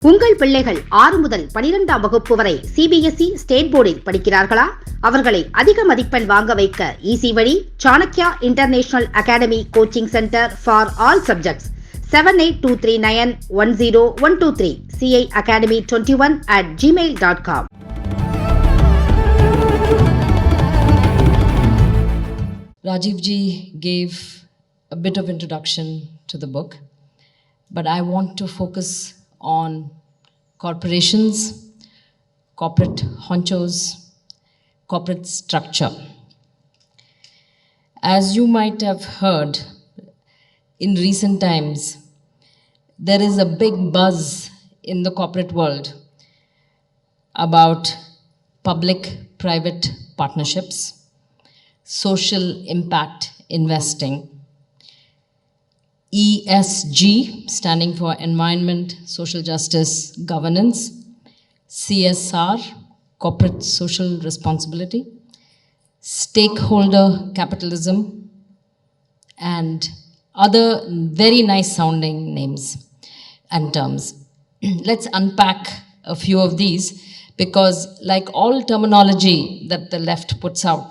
உங்கள் பிள்ளைகள் 6 முதல் 12ஆம் வகுப்பு வரை சிபிஎஸ்இ ஸ்டேட் போர்டில் படிக்கிறார்களா? அவர்களை அதிக மதிப்பெண் வாங்க வைக்க ஈசி வழி Chanakya international academy coaching centre for all subjects 7823910123 ciacademy21@gmail.com. Rajiv ji gave a bit of introduction to the book, but I want to focus on corporations, corporate honchos, corporate structure. As you might have heard, in recent times, there is a big buzz in the corporate world about public-private partnerships, social impact investing, ESG, standing for Environment, Social Justice, Governance, CSR, Corporate Social Responsibility, Stakeholder Capitalism, and other very nice sounding names and terms. Let's unpack a few of these because, like all terminology that the left puts out,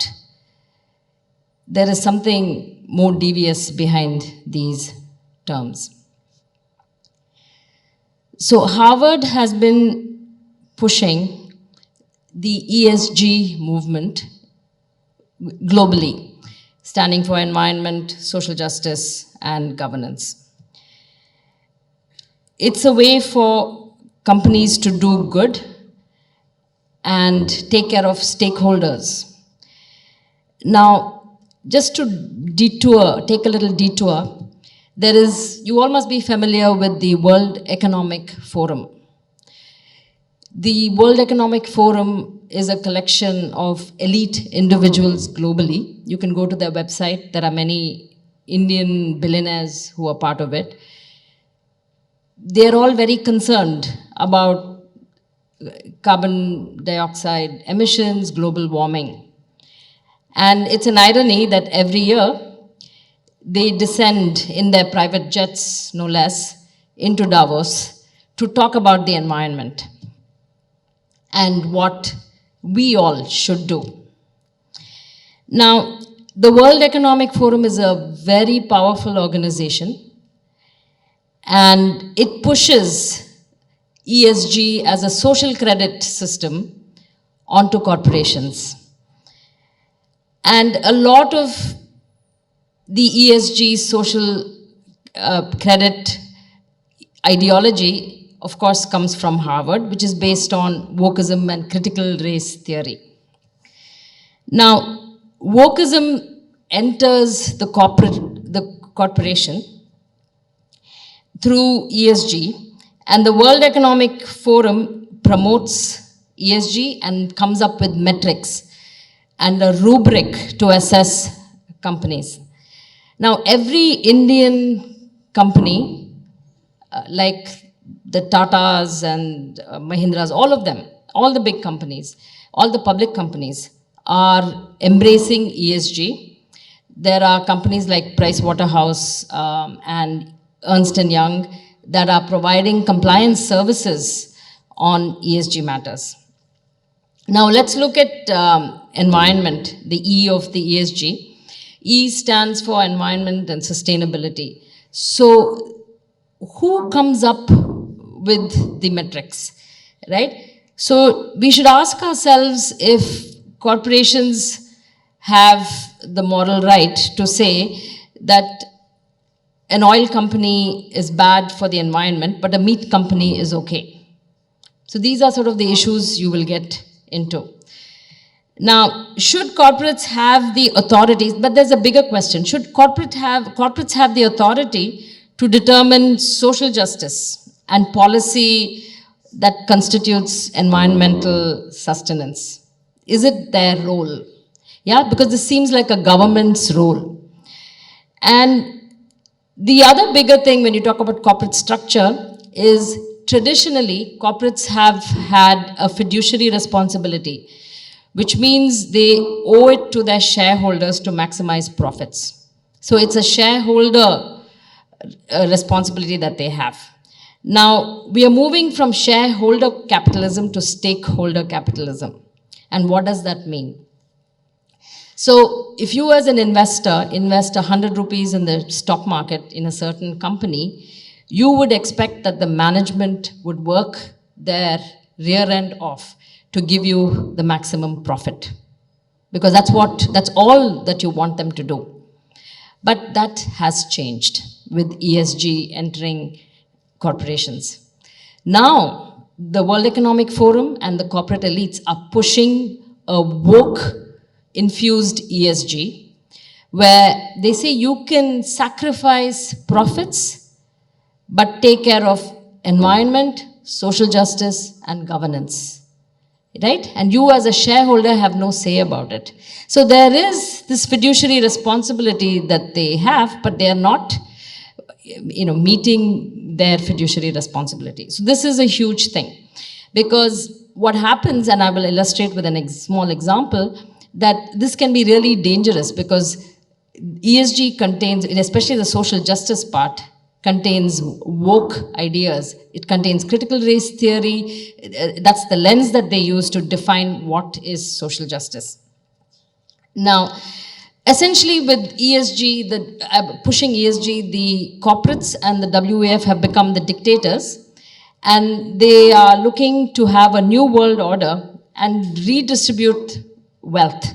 there is something more devious behind these terms. So Harvard has been pushing the ESG movement globally, standing for Environment, Social Justice, and Governance. It's a way for companies to do good and take care of stakeholders. Now, just to take a little detour, you all must be familiar with the World Economic Forum. The World Economic Forum is a collection of elite individuals globally. You can go to their website. There are many Indian billionaires who are part of it. They're all very concerned about carbon dioxide emissions, global warming. And it's an irony that every year they descend in their private jets, no less, into Davos to talk about the environment and what we all should do. Now, the World Economic Forum is a very powerful organization, and it pushes ESG as a social credit system onto corporations. And a lot of the ESG social credit ideology, of course, comes from Harvard, which is based on wokeism and critical race theory. Now, wokeism enters the corporation through ESG, and the World Economic Forum promotes ESG and comes up with metrics and a rubric to assess companies. Now, every Indian company, like the Tatas and Mahindras, all of them, all the big companies, all the public companies are embracing ESG. There are companies like Pricewaterhouse and Ernst & Young that are providing compliance services on ESG matters. Now, let's look at environment, the E of the ESG. E stands for environment and sustainability. So, who comes up with the metrics, right? So, we should ask ourselves if corporations have the moral right to say that an oil company is bad for the environment, but a meat company is okay. So, these are sort of the issues you will get into. Now, should corporates have the authority, but there's a bigger question, should corporates have the authority to determine social justice and policy that constitutes environmental sustenance? Is it their role? Yeah, because this seems like a government's role. And the other bigger thing when you talk about corporate structure is traditionally corporates have had a fiduciary responsibility, which means they owe it to their shareholders to maximize profits. So it's a shareholder responsibility that they have. Now, we are moving from shareholder capitalism to stakeholder capitalism. And what does that mean? So, if you as an investor invest 100 rupees in the stock market in a certain company, you would expect that the management would work their rear end off to give you the maximum profit. Because that's all that you want them to do. But that has changed with ESG entering corporations. Now, the World Economic Forum and the corporate elites are pushing a woke-infused ESG, where they say you can sacrifice profits, but take care of environment, social justice, and governance. Right? And you as a shareholder have no say about it. So there is this fiduciary responsibility that they have, but they are not, meeting their fiduciary responsibility. So this is a huge thing. Because what happens, and I will illustrate with a small example, that this can be really dangerous because ESG contains, especially the social justice part, contains woke ideas. It contains critical race theory. That's the lens that they use to define what is social justice. Now, essentially with ESG, pushing ESG, the corporates and the WEF have become the dictators, and they are looking to have a new world order and redistribute wealth.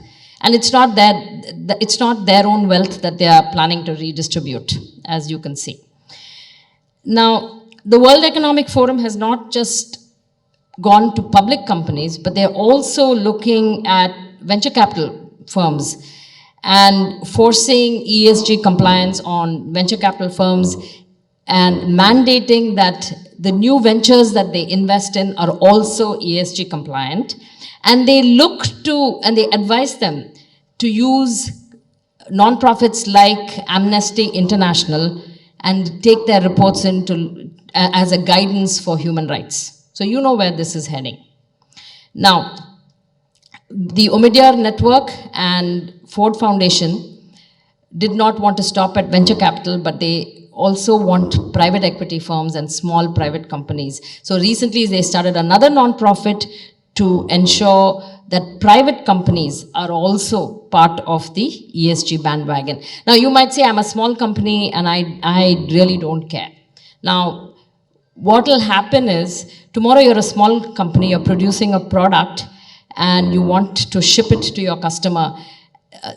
And it's not their own wealth that they are planning to redistribute, as you can see. Now, the World Economic Forum has not just gone to public companies, but they're also looking at venture capital firms and forcing ESG compliance on venture capital firms and mandating that the new ventures that they invest in are also ESG compliant. And they they advise them to use nonprofits like Amnesty International and take their reports as a guidance for human rights. So you know where this is heading. Now, the Omidyar Network and Ford Foundation did not want to stop at venture capital, but they also want private equity firms and small private companies. So recently they started another nonprofit to ensure that private companies are also part of the ESG bandwagon. Now, you might say, I'm a small company and I really don't care. Now, what will happen is, tomorrow you're a small company, you're producing a product and you want to ship it to your customer.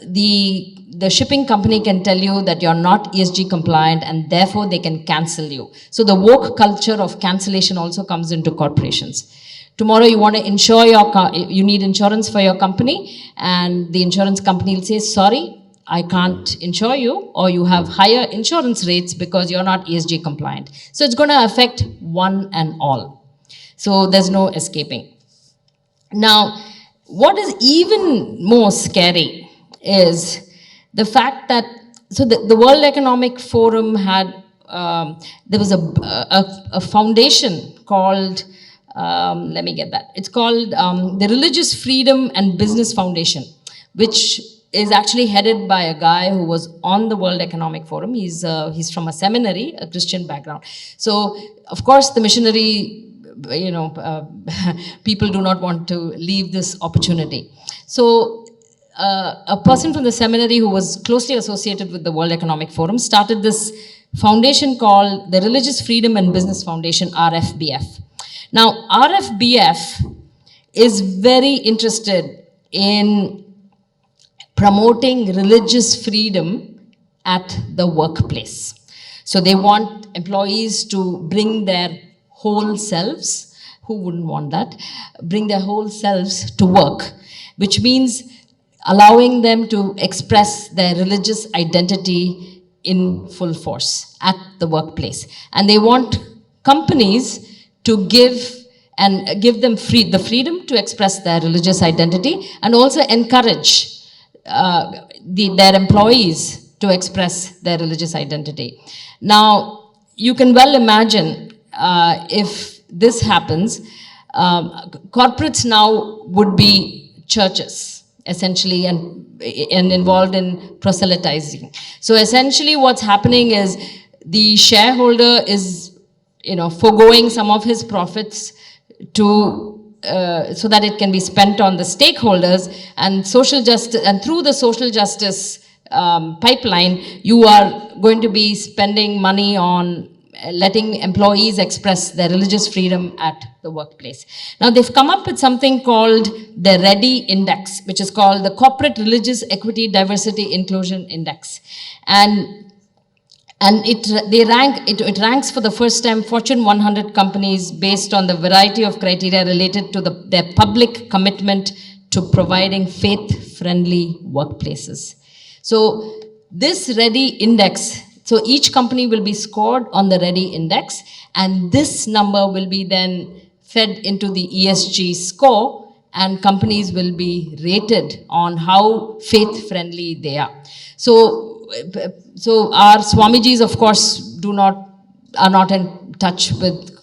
The shipping company can tell you that you're not ESG compliant and therefore they can cancel you. So the woke culture of cancellation also comes into corporations. Tomorrow you want to insure you need insurance for your company, and the insurance company will say, sorry, I can't insure you, or you have higher insurance rates because you're not ESG compliant. So it's going to affect one and all. So there's no escaping. Now, what is even more scary is the fact that, so the World Economic Forum had, there was a foundation called, let me get that. It's called the Religious Freedom and Business Foundation, which is actually headed by a guy who was on the World Economic Forum. He's from a seminary, a Christian background. So, of course, the missionary, people do not want to leave this opportunity. So, a person from the seminary who was closely associated with the World Economic Forum started this foundation called the Religious Freedom and Business Foundation, RFBF. Now, RFBF is very interested in promoting religious freedom at the workplace. So they want employees to bring their whole selves, who wouldn't want that, bring their whole selves to work, which means allowing them to express their religious identity in full force at the workplace. And they want companies to give them the freedom to express their religious identity, and also encourage their employees to express their religious identity. Now, you can well imagine if this happens, corporates now would be churches, essentially, and involved in proselytizing. So essentially what's happening is the shareholder is foregoing some of his profits to so that it can be spent on the stakeholders and social justice, and through the social justice pipeline, you are going to be spending money on letting employees express their religious freedom at the workplace. Now, they've come up with something called the READY Index, which is called the Corporate Religious Equity, Diversity, Inclusion Index. And it ranks for the first time Fortune 100 companies based on the variety of criteria related to their public commitment to providing faith-friendly workplaces. So this READY Index, so each company will be scored on the READY Index, and this number will be then fed into the ESG score, and companies will be rated on how faith-friendly they are. So our Swamijis, of course, are not in touch with,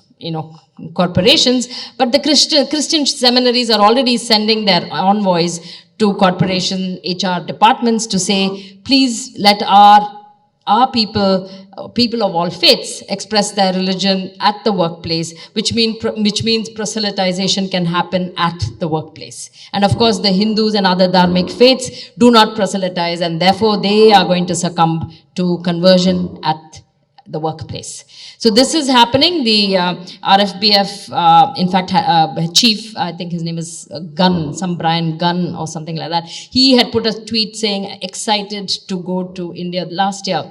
corporations, but the Christian seminaries are already sending their envoys to corporation HR departments to say, please let our people of all faiths express their religion at the workplace, which means proselytization can happen at the workplace. And of course, the Hindus and other dharmic faiths do not proselytize, and therefore they are going to succumb to conversion at the workplace. So this is happening. The RFBF, in fact, chief, I think his name is Brian Gunn or something like that. He had put a tweet saying, excited to go to India last year.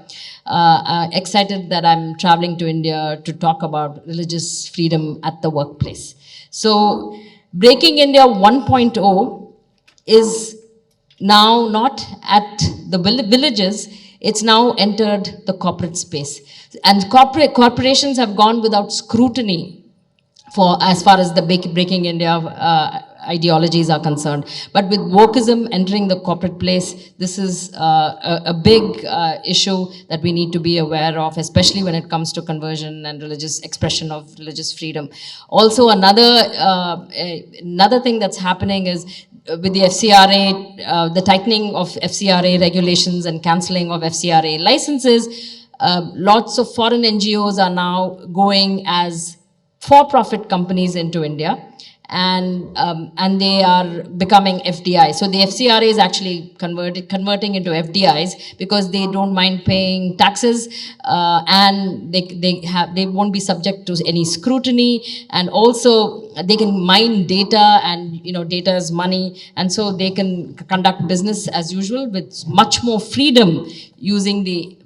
Excited that I'm traveling to India to talk about religious freedom at the workplace. So Breaking India 1.0 is now not at the villages, it's now entered the corporate space. And corporations have gone without scrutiny as far as the Breaking India ideologies are concerned. But with wokeism entering the corporate place, this is a big issue that we need to be aware of, especially when it comes to conversion and religious expression of religious freedom. Also, another thing that's happening is with the FCRA, the tightening of FCRA regulations and cancelling of FCRA licenses, lots of foreign NGOs are now going as for-profit companies into India, and they are becoming FDI. So the FCRA is actually converting into FDIs because they don't mind paying taxes, and they won't be subject to any scrutiny, and also they can mine data, and data is money, and so they can conduct business as usual with much more freedom using the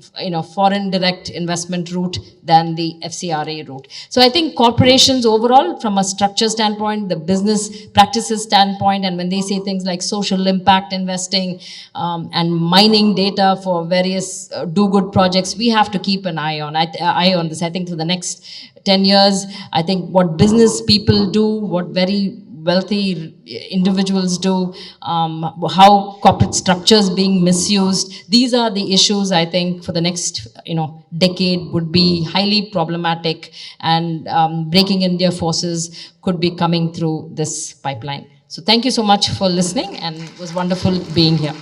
foreign direct investment route than the FCRA route. So I think corporations overall, from a structure standpoint, the business practices standpoint, and when they say things like social impact investing and mining data for various do-good projects, we have to keep an eye on this. I think for the next 10 years, I think what business people do, what very wealthy individuals do, how corporate structures being misused, these are the issues I think for the next decade would be highly problematic, and Breaking India forces could be coming through this pipeline. So thank you so much for listening, and it was wonderful being here.